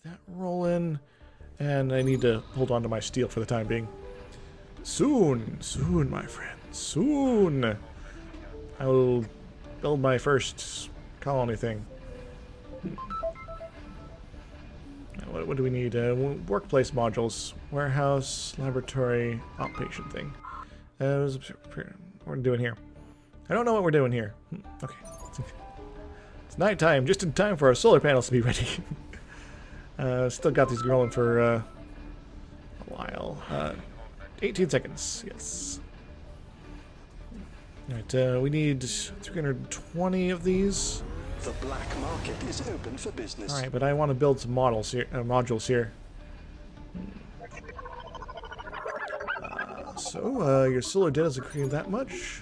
that rolling. And I need to hold on to my steel for the time being. Soon, soon, my friend, soon, I will build my first colony thing. What do we need? Workplace modules, warehouse, laboratory, outpatient thing. What are we doing here? I don't know what we're doing here. Okay. It's nighttime, just in time for our solar panels to be ready. Still got these rolling for a while. 18 seconds, yes. Alright, we need 320 of these. The black market is open for business. Alright, but I want to build some models here, modules here. Your solar debt has accrued that much?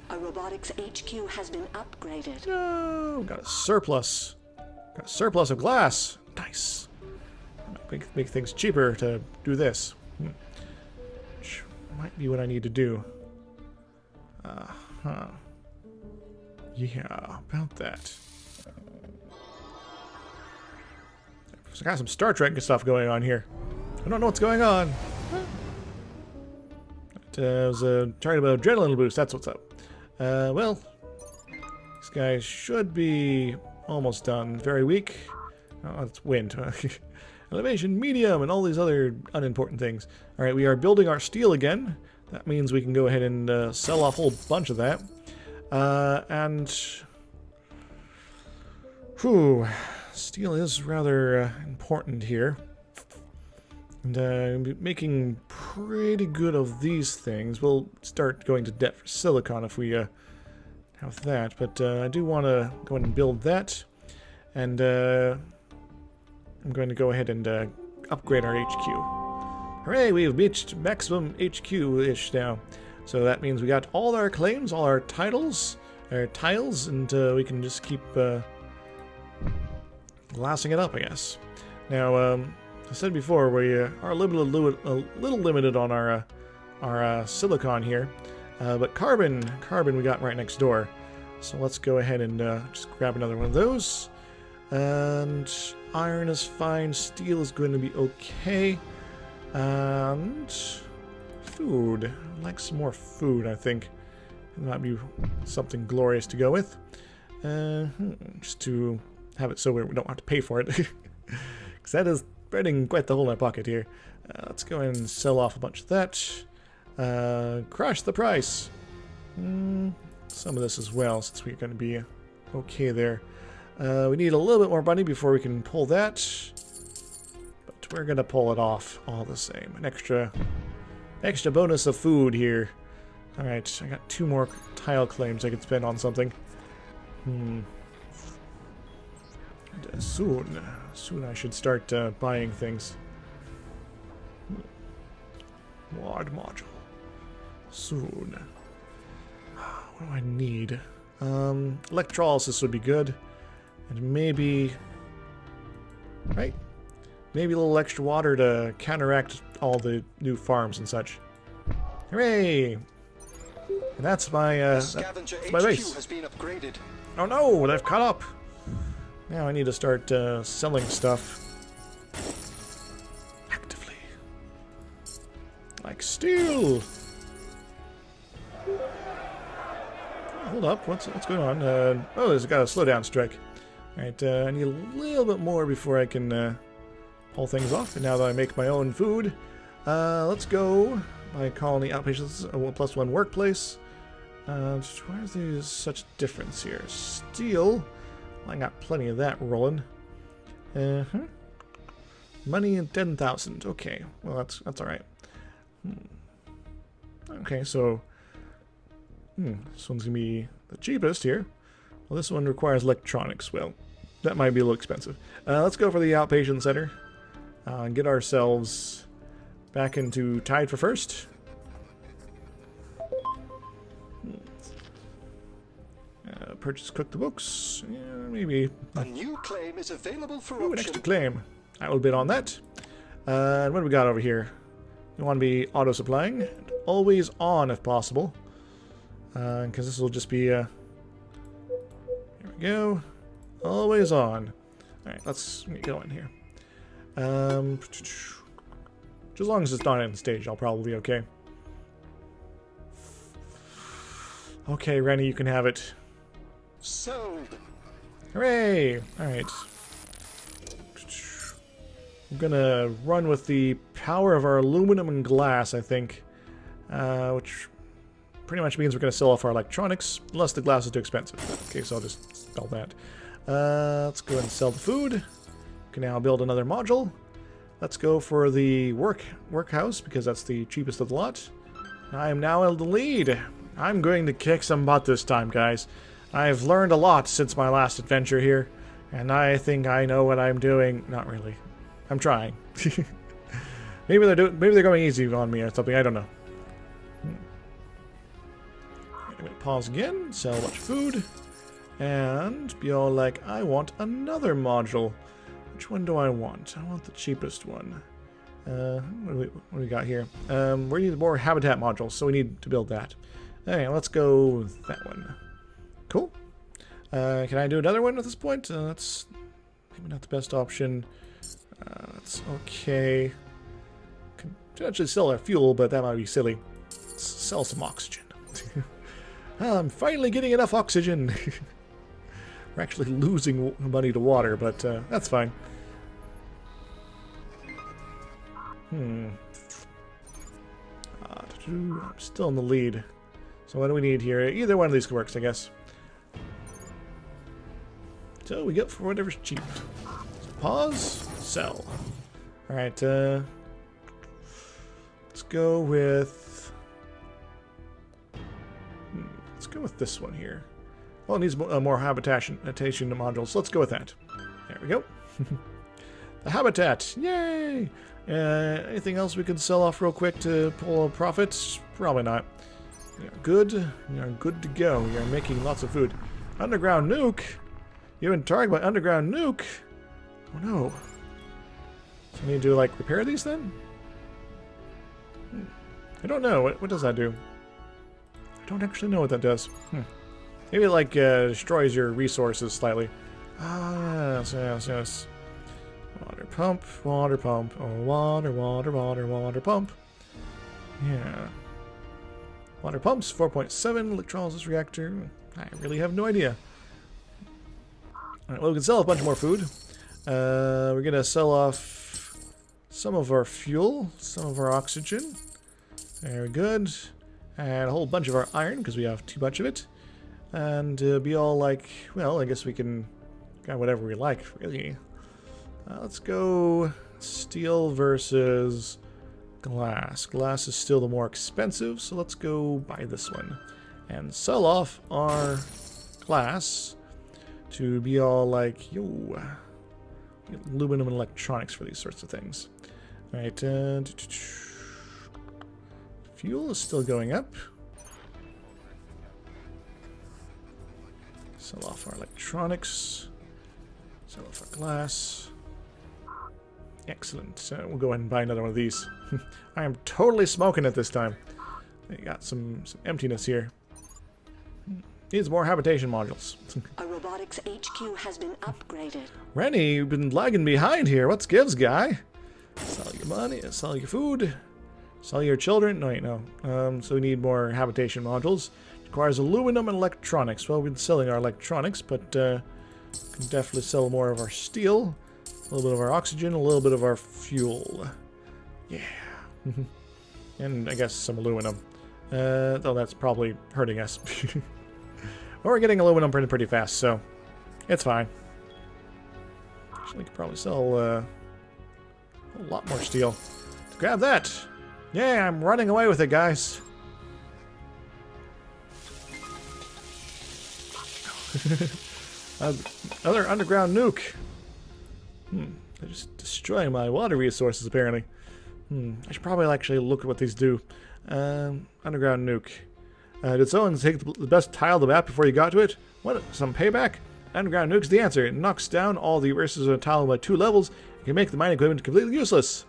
A robotics HQ has been upgraded. No, got a surplus. Got a surplus of glass. Nice. Make things cheaper to do this. Which might be what I need to do. Yeah, about that. So I got some Star Trek stuff going on here. I don't know what's going on. It was a target about adrenaline boost. That's what's up. Well, these guys should be almost done. Very weak. Oh, it's wind. Elevation, medium, and all these other unimportant things. Alright, we are building our steel again. That means we can go ahead and sell off a whole bunch of that. Steel is rather important here. And making pretty good of these things. We'll start going to debt for silicon if we have that. But I do want to go ahead and build that. And I'm going to go ahead and upgrade our HQ. Hooray, we've reached maximum HQ-ish now. So that means we got all our claims, all our titles, our tiles, and we can just keep glassing it up, I guess. Now, I said before, we are a little limited on our silicon here, but carbon we got right next door. So let's go ahead and just grab another one of those. And iron is fine, steel is going to be okay, and food. I'd like some more food, I think. That might be something glorious to go with. Just to have it so we don't have to pay for it. Because that is spreading quite the hole in our pocket here. Let's go ahead and sell off a bunch of that. Crush the price. Some of this as well, since we're going to be okay there. We need a little bit more money before we can pull that. But we're going to pull it off all the same. An extra bonus of food here. Alright, I got 2 more tile claims I could spend on something. Soon I should start buying things. Ward module. Soon. What do I need? Electrolysis would be good. And maybe... Right? Maybe a little extra water to counteract all the new farms and such. Hooray! And that's my, that's my base. Has been upgraded. Oh no, they've caught up! Now I need to start selling stuff. Actively. Like steel! Hold up, what's going on? Oh, there's got a slowdown strike. Alright, I need a little bit more before I can pull things off. And now that I make my own food, let's go. My colony outpatients, +1 workplace. Why is there such difference here? Steel. I got plenty of that rolling. Money in 10,000. Okay, well that's all right. Okay, so this one's gonna be the cheapest here. Well, this one requires electronics. Well, that might be a little expensive. Let's go for the outpatient center and get ourselves back into tied for first. Purchase cookbooks. Yeah, maybe. A new claim is available for Ooh, an option. extra claim. I will bid on that. And what do we got over here? We want to be auto supplying, always on if possible, because this will just be. Here we go. Always on. All right, let's get going here. Just as long as it's not in stage, I'll probably be okay. Okay, Rennie, you can have it. Sold. Hooray! Alright. I'm gonna run with the power of our aluminum and glass, I think. Which pretty much means we're gonna sell off our electronics, unless the glass is too expensive. Okay, so I'll just sell that. Let's go ahead and sell the food. We can now build another module. Let's go for the workhouse, because that's the cheapest of the lot. I am now in the lead. I'm going to kick some butt this time, guys. I've learned a lot since my last adventure here, and I think I know what I'm doing. Not really. I'm trying. Maybe they're going easy on me or something. I don't know. Anyway, pause again. Sell a bunch of food, and be all like, I want another module. Which one do I want? I want the cheapest one. What do we got here? We need more habitat modules, so we need to build that. Anyway, let's go with that one. Cool. Can I do another one at this point? That's maybe not the best option. That's okay. Could potentially sell our fuel, but that might be silly. Let's sell some oxygen. I'm finally getting enough oxygen. We're actually losing money to water, but that's fine. I'm still in the lead. So what do we need here? Either one of these works, I guess. So we go for whatever's cheap. So pause, sell. Alright, let's go with... let's go with this one here. Well, it needs more habitation modules, so let's go with that. There we go. The habitat! Yay! Anything else we can sell off real quick to pull a profit? Probably not. You're good. You're good to go. You're making lots of food. Underground nuke? You've been targeted by underground nuke? Oh no. So I need to, like, repair these then? I don't know. What does that do? I don't actually know what that does. Maybe it, like, destroys your resources slightly. Ah, yes, yes, yes. Water pump, water pump. Oh, water, water, water, water pump. Yeah. Water pumps, 4.7, electrolysis reactor. I really have no idea. Alright, well, we can sell a bunch more food. We're going to sell off some of our fuel, some of our oxygen. Very good. And a whole bunch of our iron, because we have too much of it. And be all like, well, I guess we can get whatever we like, really. Let's go steel versus glass. Glass is still the more expensive, so let's go buy this one. And sell off our glass to be all like, yo, aluminum and electronics for these sorts of things. Alright, fuel is still going up. Sell off our electronics. Sell off our glass. Excellent. We'll go ahead and buy another one of these. I am totally smoking it this time. We got some emptiness here. Needs more habitation modules. A robotics HQ has been upgraded. Rennie, you've been lagging behind here. What's gives, guy? Sell your money, sell your food, sell your children. No, wait, no. So we need more habitation modules. Requires aluminum and electronics. Well, we've been selling our electronics, but can definitely sell more of our steel. A little bit of our oxygen, a little bit of our fuel. Yeah. And I guess some aluminum. Though that's probably hurting us. But we're getting aluminum pretty fast, so it's fine. Actually, we could probably sell a lot more steel. Grab that! Yeah, I'm running away with it, guys. Another underground nuke. They're just destroying my water resources, apparently. I should probably actually look at what these do. Underground nuke. Did someone take the best tile of the map before you got to it? What? Some payback? Underground nuke's the answer. It knocks down all the resources of a tile by 2 levels and can make the mining equipment completely useless.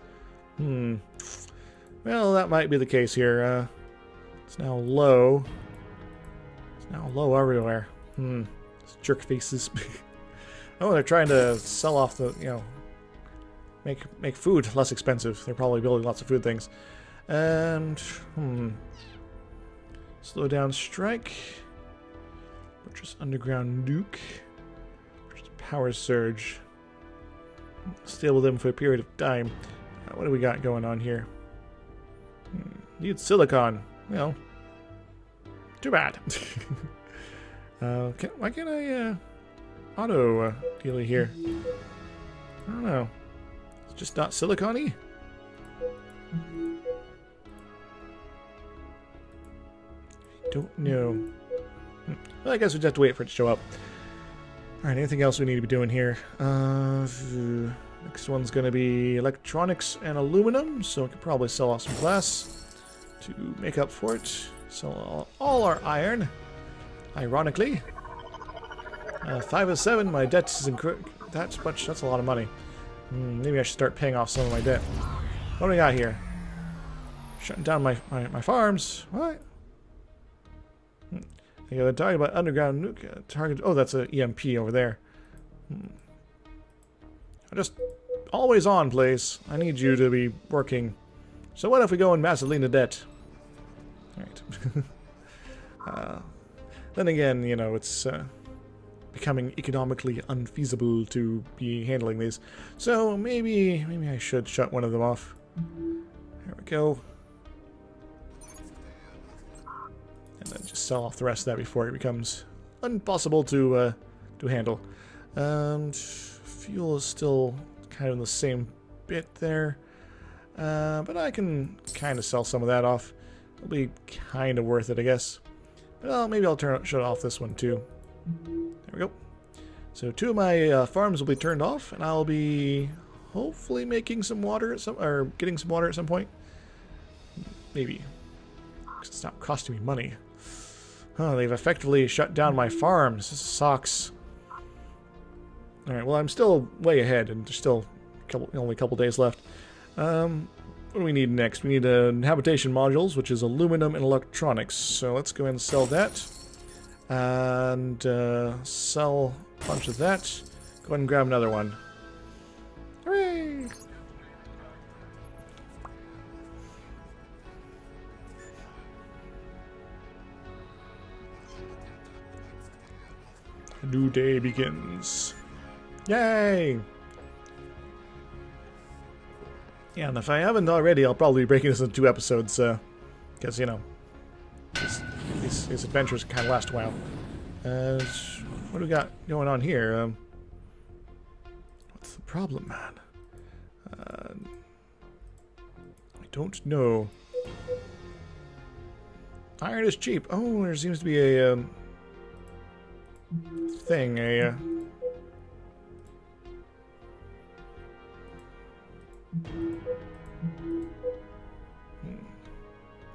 Well, that might be the case here. It's now low. It's now low everywhere. It's jerk faces. Oh, they're trying to sell off the, make food less expensive. They're probably building lots of food things. And slow down strike. Purchase underground nuke. Purchase power surge. Stable them for a period of time. What do we got going on here? Need silicon. Well, too bad. Why can't I auto dealy here? I don't know. It's just not silicon-y? Don't know. Well, I guess we just have to wait for it to show up. Alright, anything else we need to be doing here? Next one's going to be electronics and aluminum, so we could probably sell off some glass to make up for it. Sell all our iron, ironically. 507, my debt is that's a lot of money. Maybe I should start paying off some of my debt. What do we got here? Shutting down my farms. What? They're talking about underground nuke target. Oh, that's an EMP over there. Just always on, please. I need you to be working. So what if we go in massively into debt? Alright. Then again, you know, it's becoming economically unfeasible to be handling these. So maybe I should shut one of them off. There we go. And then just sell off the rest of that before it becomes impossible to handle. Fuel is still kind of in the same bit there. But I can kind of sell some of that off. It'll be kind of worth it, I guess. Well, maybe I'll shut off this one too. There we go. So 2 of my farms will be turned off, and I'll be hopefully making some water or getting some water at some point. Maybe. Because it's not costing me money. Oh, they've effectively shut down my farms. This sucks. Alright, well, I'm still way ahead, and there's still only a couple days left. What do we need next? We need habitation modules, which is aluminum and electronics. So let's go ahead and sell that. And sell a bunch of that. Go ahead and grab another one. Hooray! A new day begins. Yay! Yeah, and if I haven't already, I'll probably be breaking this into 2 episodes, because, you know, these adventures kind of last a while. What do we got going on here? What's the problem, man? I don't know. Iron is cheap. Oh, there seems to be a thing,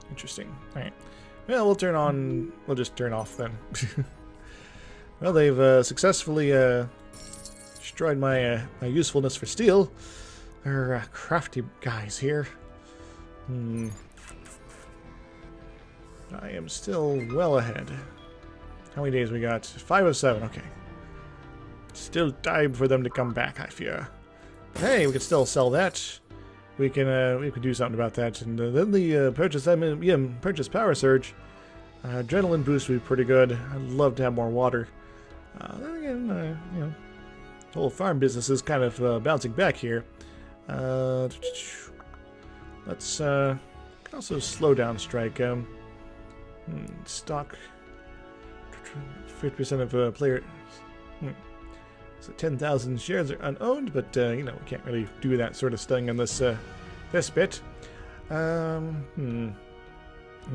Interesting. Alright. Well, we'll just turn off then. Well, they've successfully destroyed my usefulness for steel. They're crafty guys here. I am still well ahead. How many days we got? 5 of 7, okay. Still time for them to come back, I fear. But hey, we can still sell that. We can do something about that, and then the purchase power surge, adrenaline boost would be pretty good. I'd love to have more water. Then again, you know, the whole farm business is kind of bouncing back here. Let's also slow down strike. Stock 50% of players. So 10,000 shares are unowned, but you know, we can't really do that sort of thing in this this bit. Let me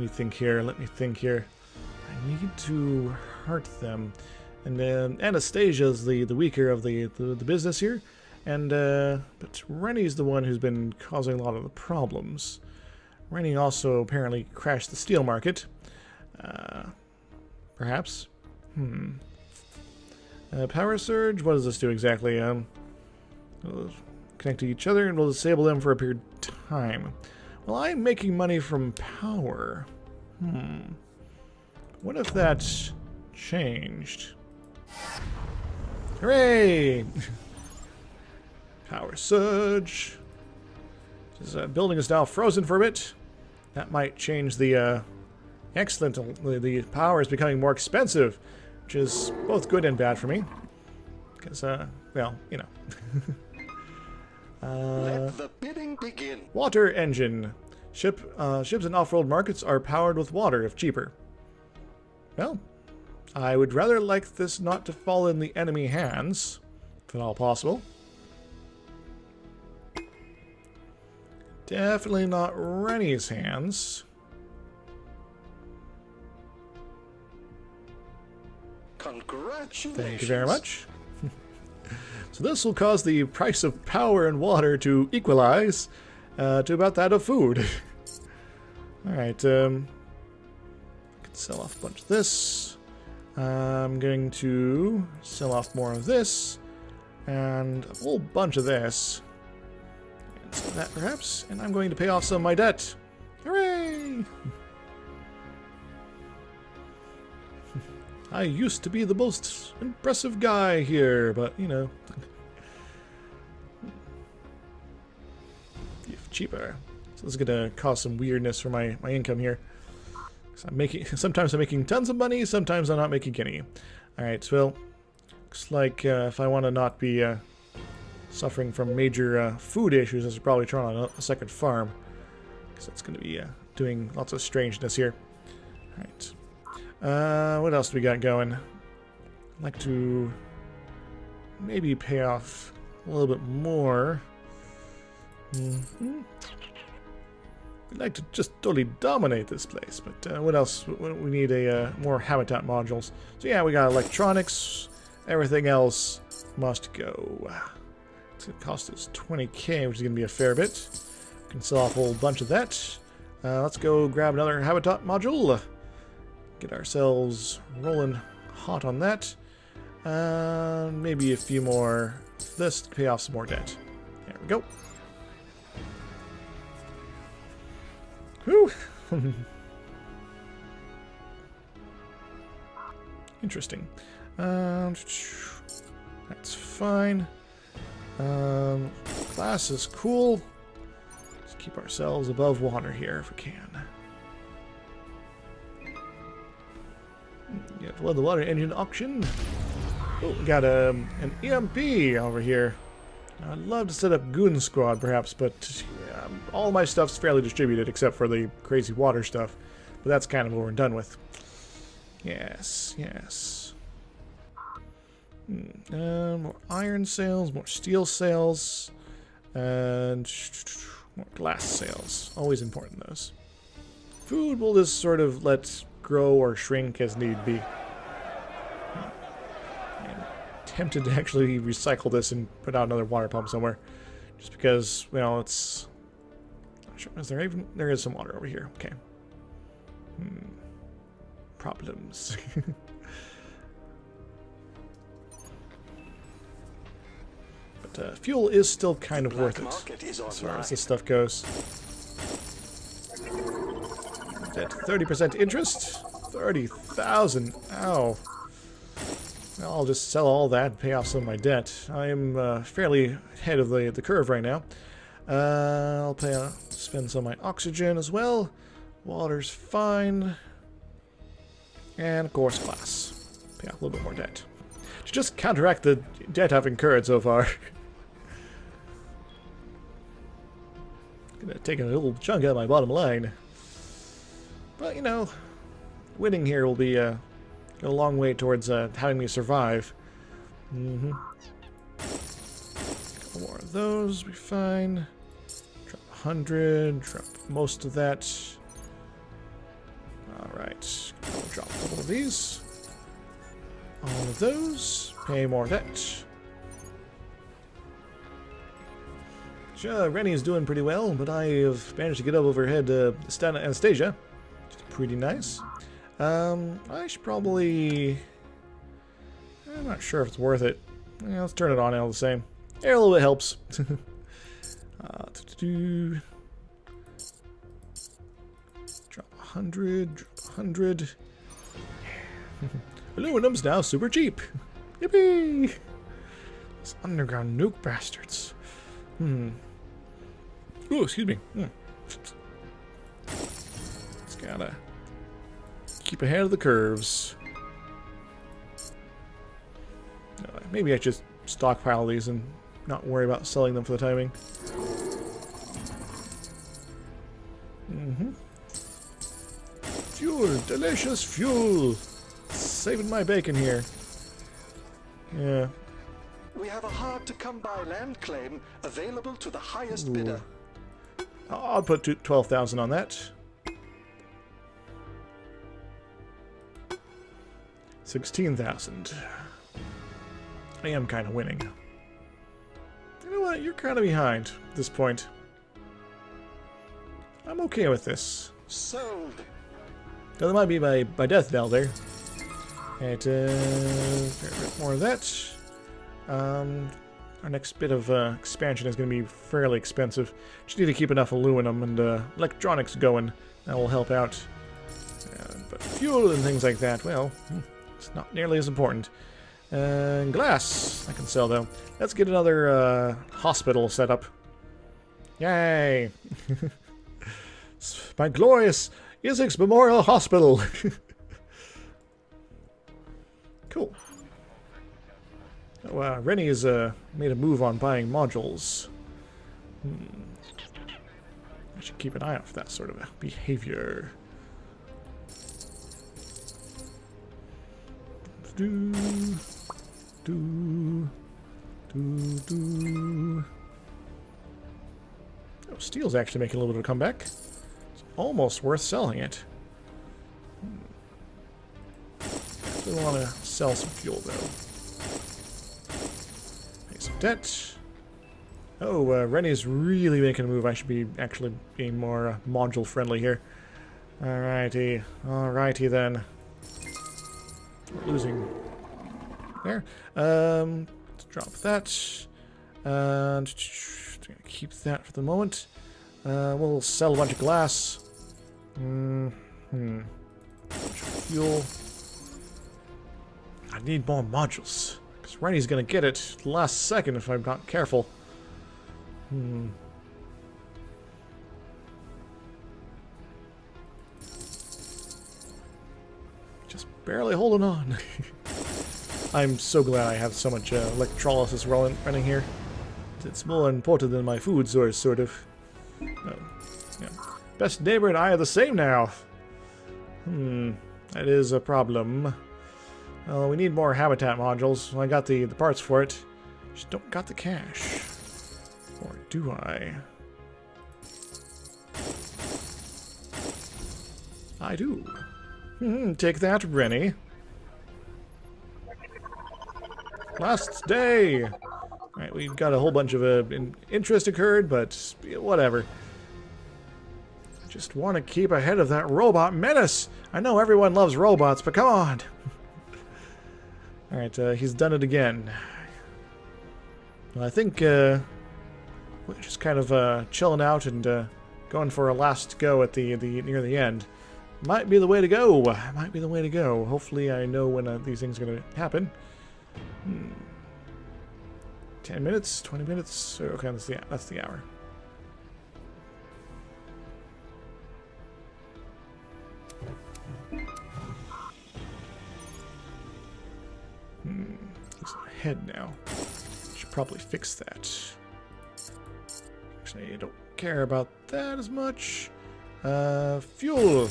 think here. I need to hurt them, and then Anastasia's the weaker of the business here, and but Rennie's the one who's been causing a lot of the problems. Rennie also apparently crashed the steel market. Perhaps. Power surge, what does this do exactly? We'll connect to each other and we'll disable them for a period of time. Well, I'm making money from power. What if that's changed? Hooray! Power surge. This building is now frozen for a bit. That might change the... excellent. The power is becoming more expensive, which is both good and bad for me. Because, well, you know. let the bidding begin. Water engine. Ships in off-world markets are powered with water if cheaper. Well, I would rather like this not to fall in the enemy hands, if at all possible. Definitely not Rennie's hands. Congratulations. Thank you very much. So this will cause the price of power and water to equalize to about that of food. Alright, I can sell off a bunch of this. I'm going to sell off more of this. And a whole bunch of this. And sell that perhaps. And I'm going to pay off some of my debt. Hooray! I used to be the most impressive guy here, but, you know. If cheaper. So this is going to cause some weirdness for my income here. Sometimes I'm making tons of money, sometimes I'm not making any. Alright, well, looks like if I want to not be suffering from major food issues, I should probably turn on a second farm. Because that's going to be doing lots of strangeness here. Alright. What else do we got going? I'd like to maybe pay off a little bit more. We'd like to just totally dominate this place, but what else? We need more habitat modules. So yeah, we got electronics. Everything else must go. It's going to cost us 20k, which is going to be a fair bit. We can sell off a whole bunch of that. Let's go grab another habitat module. Get ourselves rolling hot on that. Maybe a few more of this to pay off some more debt. There we go. Whew. Interesting. That's fine. Glass is cool. Let's keep ourselves above water here if we can. Yeah, flood the water engine auction. Oh, we got an EMP over here. I'd love to set up Goon Squad, perhaps, but yeah, all my stuff's fairly distributed except for the crazy water stuff. But that's kind of what we're done with. Yes, yes. More iron sales, more steel sales, and more glass sales. Always important, those. Food we'll just sort of let grow or shrink as need be. I'm tempted to actually recycle this and put out another water pump somewhere. Just because, well, it's... Not sure. Is there even... There is some water over here. Okay. Problems. But fuel is still kind of worth it as far as this stuff goes. At 30% interest? 30,000. Ow. Well, I'll just sell all that and pay off some of my debt. I'm fairly ahead of the curve right now. I'll spend some of my oxygen as well. Water's fine. And, of course, glass. Pay off a little bit more debt. To just counteract the debt I've incurred so far. Gonna take a little chunk out of my bottom line. But, you know, winning here will be go a long way towards having me survive. Couple more of those, be fine. Drop 100, drop most of that. Alright, I'll drop a couple of these. All of those, pay more debt. Sure, Rennie's doing pretty well, but I have managed to get up overhead Anastasia. Pretty nice. I should probably... I'm not sure if it's worth it. Yeah, let's turn it on all the same. Yeah, a little bit helps. Drop 100, drop 100. Aluminum's now super cheap. Yippee! Those underground nuke bastards. Ooh, excuse me. Just gotta keep ahead of the curves. Maybe I just stockpile these and not worry about selling them for the timing. Fuel! Delicious fuel! Saving my bacon here. Yeah. We have a hard-to-come-by land claim available to the highest bidder. I'll put 12,000 on that. 16,000. I am kind of winning. You know what? You're kind of behind at this point. I'm okay with this. Sold. Though that might be by death knell there. And a bit more of that. Our next bit of expansion is going to be fairly expensive. Just need to keep enough aluminum and electronics going. That will help out. But fuel and things like that, well, it's not nearly as important. Glass, I can sell though. Let's get another hospital set up. Yay! It's my glorious Izixs Memorial Hospital. Cool. Oh, Rennie's made a move on buying modules. I should keep an eye out for that sort of behavior. Oh, steel's actually making a little bit of a comeback. It's almost worth selling it. Still want to sell some fuel though. Pay some debt. Oh, Rennie's really making a move. I should be actually being more module friendly here. Alrighty then. We're losing there. Let's drop that. And keep that for the moment. We'll sell a bunch of glass. Bunch of fuel. I need more modules. Because Rennie's gonna get it the last second if I'm not careful. Just barely holding on. I'm so glad I have so much electrolysis running here. It's more important than my food source, sort of. Oh, yeah. Best neighbor and I are the same now. That is a problem. Well, we need more habitat modules. I got the parts for it. Just don't got the cash. Or do I? I do. Take that, Rennie. Last day! Alright, we've got a whole bunch of interest occurred, but whatever. I just want to keep ahead of that robot menace! I know everyone loves robots, but come on! Alright, he's done it again. Well, I think we're just kind of chilling out and going for a last go at the near the end. Might be the way to go. Might be the way to go. Hopefully I know when these things are going to happen. 10 minutes? 20 minutes? Okay, that's the hour. He's ahead now. Should probably fix that. Actually, I don't care about that as much. Fuel!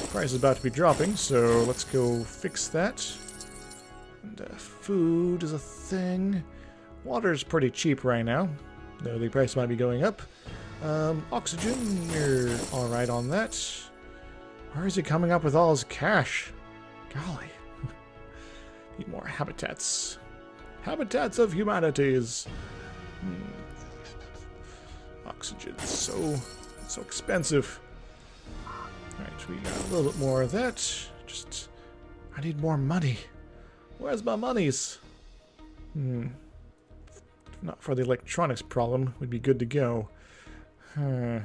Price is about to be dropping, so let's go fix that. And food is a thing. Water's pretty cheap right now, though the price might be going up. Oxygen, we're alright on that. Where is he coming up with all his cash? Golly. Need more habitats. Habitats of humanities. Oxygen, so expensive. Alright, we got a little bit more of that. Just, I need more money. Where's my monies? If not for the electronics problem, we'd be good to go. I'll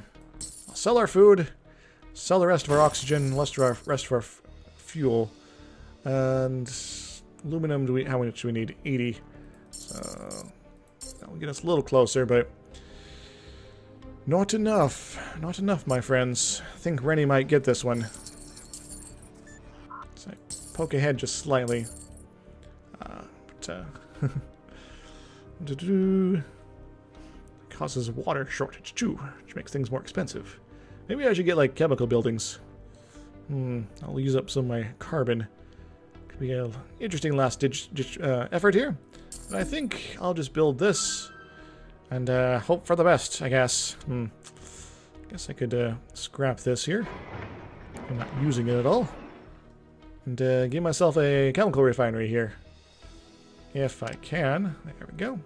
sell our food, sell the rest of our oxygen, rest of our fuel, and aluminum. How much do we need? 80. So That'll get us a little closer, but not enough. Not enough, my friends. I think Rennie might get this one. So I poke ahead just slightly. Causes water shortage too, which makes things more expensive. Maybe I should get like chemical buildings. I'll use up some of my carbon. Could be an interesting last ditch effort here. But I think I'll just build this and hope for the best, I guess. Guess I could scrap this here. I'm not using it at all. And give myself a chemical refinery here. If I can. There we go.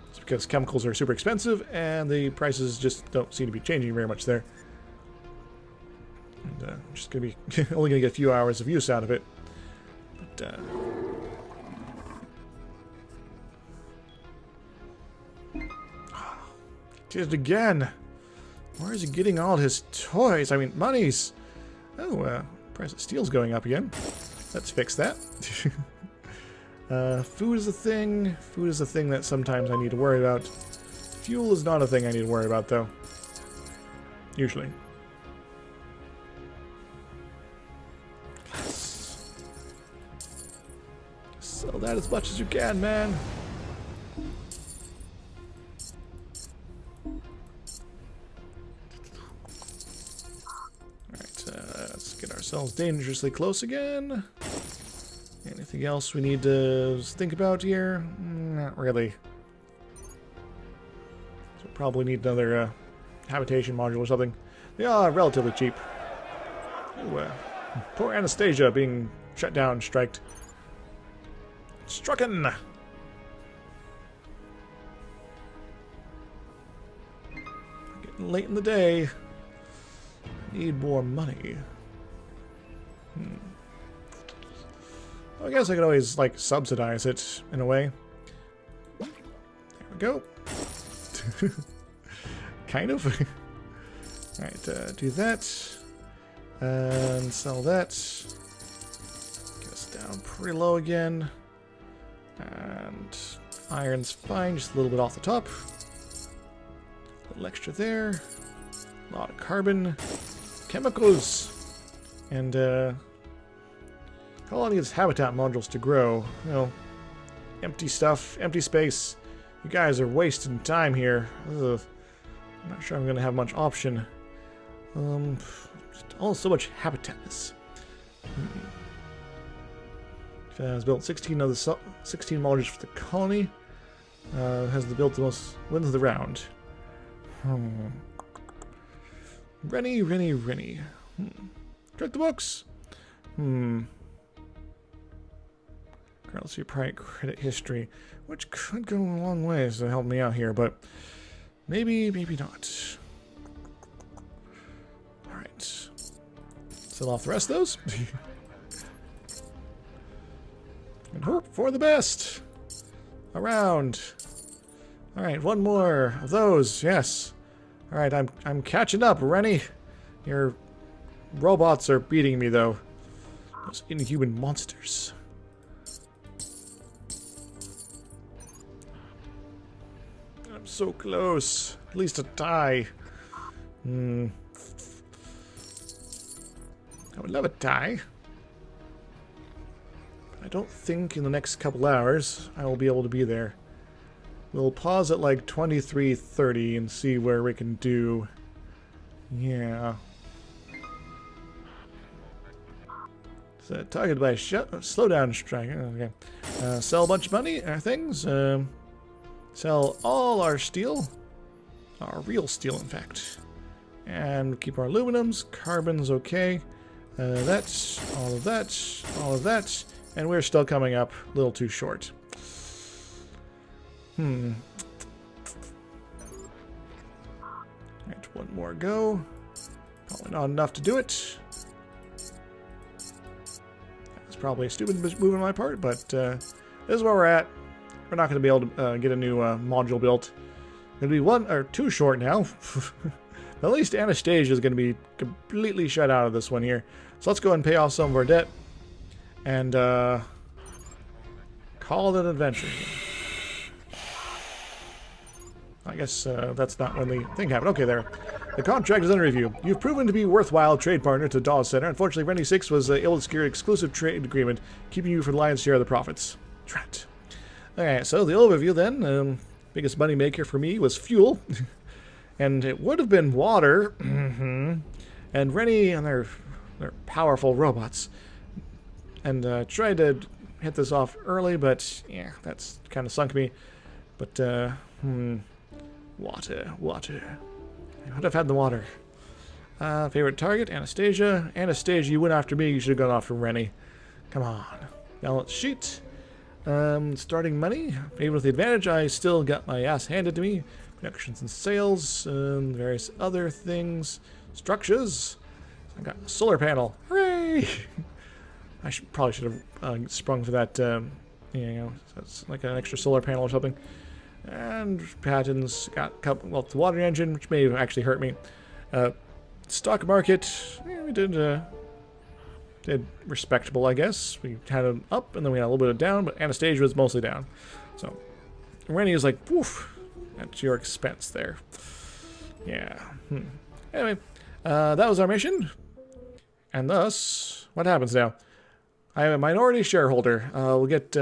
It's because chemicals are super expensive and the prices just don't seem to be changing very much there. And I'm just going to be only going to get a few hours of use out of it. But did it again. Where is he getting all his toys? I mean, monies. Oh, price of steel's going up again. Let's fix that. Food is a thing. Food is a thing that sometimes I need to worry about. Fuel is not a thing I need to worry about, though. Usually. Yes. Sell that as much as you can, man. Alright, let's get ourselves dangerously close again. Anything else we need to think about here? Not really. So we'll probably need another habitation module or something. They are relatively cheap. Ooh, poor Anastasia being shut down, striked. Strucken! Getting late in the day. Need more money. I guess I could always, like, subsidize it, in a way. There we go. Kind of. Alright, do that. And sell that. Get us down pretty low again. And iron's fine, just a little bit off the top. A little extra there. A lot of carbon. Chemicals. And, colonies habitat modules to grow. You know, empty stuff, empty space. You guys are wasting time here. Ugh. I'm not sure I'm going to have much option. Just so much habitatness. Has built 16 of the 16 modules for the colony. Has built the most wins of the round. Rennie. Check the books. Let's see, private credit history, which could go a long ways to help me out here, but maybe not. Alright. Sell off the rest of those. And hope for the best. Around. Alright, one more of those, yes. Alright, I'm catching up, Rennie. Your robots are beating me, though. Those inhuman monsters. I'm so close. At least a tie. I would love a tie. But I don't think in the next couple hours I will be able to be there. We'll pause at like 23:30 and see where we can do. Yeah. So targeted by slowdown strike. Okay. Sell a bunch of money, things. Sell all our steel. Our real steel, in fact. And keep our aluminums. Carbon's okay. That's all of that. All of that. And we're still coming up a little too short. Alright, one more go. Probably not enough to do it. That's probably a stupid move on my part, but this is where we're at. We're not going to be able to get a new module built. Going to be one or two short now. At least Anastasia is going to be completely shut out of this one here. So let's go ahead and pay off some of our debt. And call it an adventure. I guess that's not when the thing happened. Okay, there. The contract is under review. You've proven to be a worthwhile trade partner to Dawes Center. Unfortunately, Rennie 6 was able to secure an exclusive trade agreement, keeping you for the lion's share of the profits. Drat. Alright, so the overview then. Biggest money maker for me was fuel. And it would have been water. And Rennie and their powerful robots. And tried to hit this off early, but yeah, that's kind of sunk me. But, water. I would have had the water. Favorite target, Anastasia. Anastasia, you went after me, you should have gone after Rennie. Come on. Balance sheet. Starting money. Even with the advantage, I still got my ass handed to me. Productions and sales, various other things. Structures. I got a solar panel. Hooray! I probably should have sprung for that, you know, that's like an extra solar panel or something. And patents, got a couple, well, the water engine, which may have actually hurt me. Stock market, yeah, we did respectable, I guess. We had an up, and then we had a little bit of down, but Anastasia was mostly down. So, Rennie is like, woof, at your expense there. Yeah. Anyway, that was our mission. And thus, what happens now? I am a minority shareholder. We'll get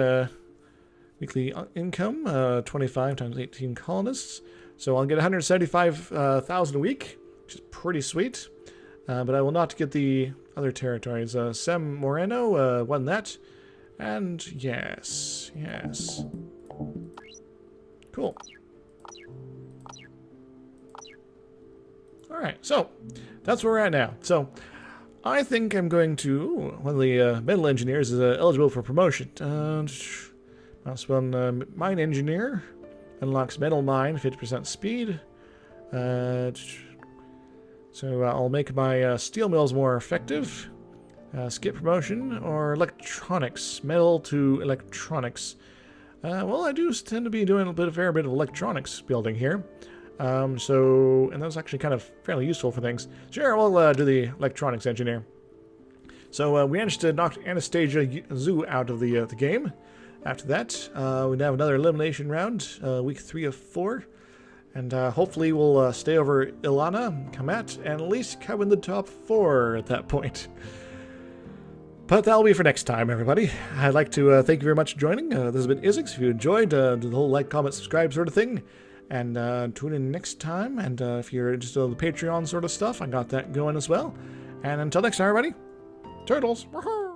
weekly income, 25 times 18 colonists. So I'll get 175,000 a week, which is pretty sweet. But I will not get the other territories. Sem Moreno won that. And yes. Cool. Alright, so that's where we're at now. So I think I'm going to, one of the metal engineers is eligible for promotion. Last one, mine engineer, unlocks metal mine, 50% speed. So I'll make my steel mills more effective. Skip promotion, or electronics, metal to electronics. Well, I do tend to be doing a fair bit of electronics building here. And that's actually kind of fairly useful for things. Sure, we'll do the electronics engineer. So we managed to knock Anastasia Zoo out of the game. After that, we have another elimination round, week 3 of 4. And hopefully we'll stay over Ilana, Kamat, and at least come in the top 4 at that point. But that'll be for next time, everybody. I'd like to thank you very much for joining. This has been Izixs. If you enjoyed, do the whole like, comment, subscribe sort of thing. And tune in next time. And if you're interested in the Patreon sort of stuff, I got that going as well. And until next time, everybody, turtles. Woohoo!